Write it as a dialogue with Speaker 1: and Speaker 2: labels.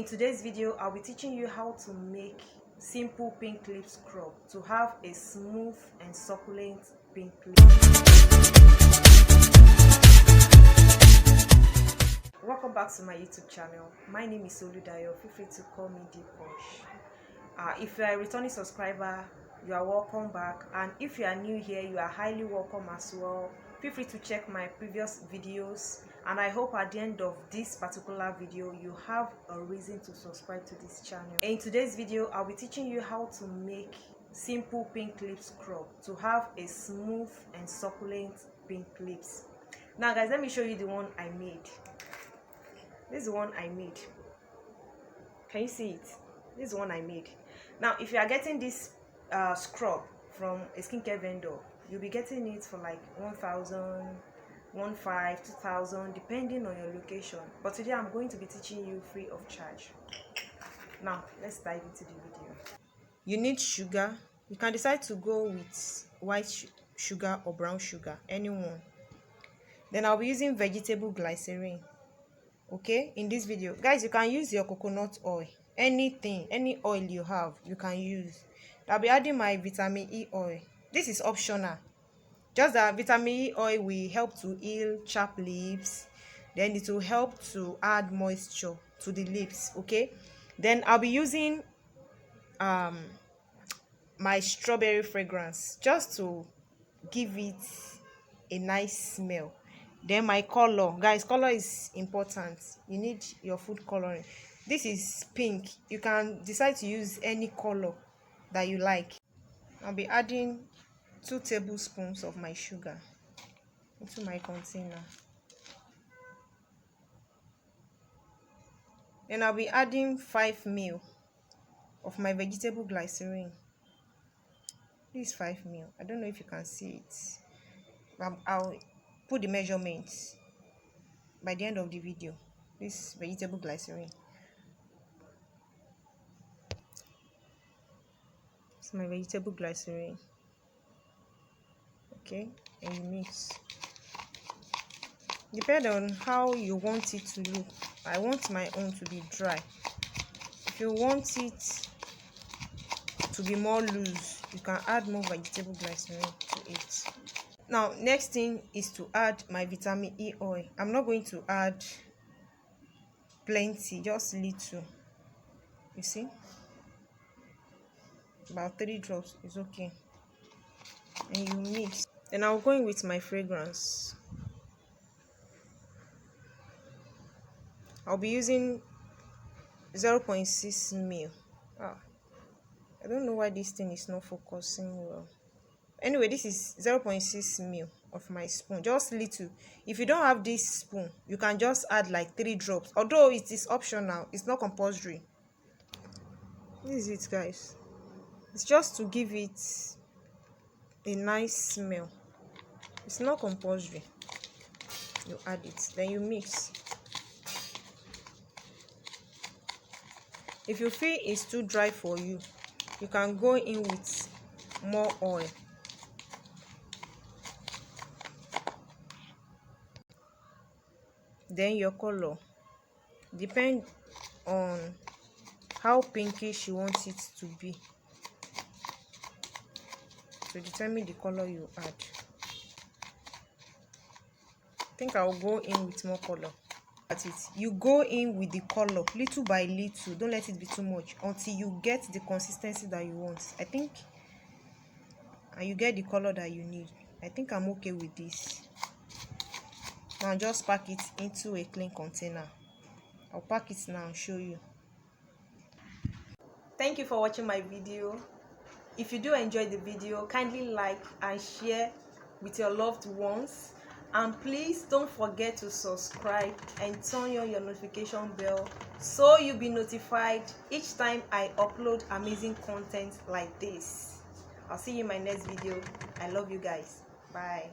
Speaker 1: In today's video, I'll be teaching you how to make simple pink lip scrub to have a smooth and succulent pink lip. Welcome back to my YouTube channel. My name is Oludayo. Feel free to call me posh. If you are a returning subscriber, you are welcome back, and if you are new here, you are highly welcome as well. Feel free to check my previous videos, and I hope at the end of this particular video you have a reason to subscribe to this channel. In today's video, I'll be teaching you how to make simple pink lip scrub to have a smooth and succulent pink lips. Now guys, let me show you the one I made. This is the one I made. Can you see it? This is the one I made. Now if you are getting this scrub from a skincare vendor, you'll be getting it for like 1,000, 1,500, 2,000 depending on your location, but today I'm going to be teaching you free of charge. Now let's dive into the video. You need sugar. You can decide to go with white sugar or brown sugar, anyone. Then I'll be using vegetable glycerin. Okay, in this video guys, you can use your coconut oil, anything, any oil you have you can use. I'll be adding my vitamin E oil. This is optional, just that vitamin E oil will help to heal chapped lips, then it will help to add moisture to the lips. Okay, then I'll be using my strawberry fragrance just to give it a nice smell. Then my color, guys, color is important. You need your food coloring. This is pink. You can decide to use any color that you like. I'll be adding 2 tablespoons of my sugar into my container. Then I'll be adding 5 ml of my vegetable glycerin. This is 5 ml. I don't know if you can see it. I'll put the measurements by the end of the video. This vegetable glycerin. It's my vegetable glycerin. Okay, and you mix. Depending on how you want it to look. I want my own to be dry. If you want it to be more loose, you can add more vegetable glycerin to it. Now next thing is to add my vitamin E oil. I'm not going to add plenty, just little. You see, about 3 drops is okay, and you mix. Then I'll go in with my fragrance. I'll be using 0.6 ml. I don't know why this thing is not focusing well. Anyway, this is 0.6 ml of my spoon, just little. If you don't have this spoon, you can just add like 3 drops, although it is optional, it's not compulsory. This is it, guys. It's just to give it a nice smell. It's not compulsory. You add it, then you mix. If you feel it's too dry for you, you can go in with more oil. Then your color, depend on how pinkish you want it to be to determine the color you add. I think I'll go in with more color. That's it. You go in with the color little by little. Don't let it be too much until you get the consistency that you want. I think, and you get the color that you need. I think I'm okay with this. Now just pack it into a clean container. I'll pack it now and show you. Thank you for watching my video. If you do enjoy the video, kindly like and share with your loved ones, and please don't forget to subscribe and turn on your notification bell so you'll be notified each time I upload amazing content like this. I'll see you in my next video. I love you guys. Bye.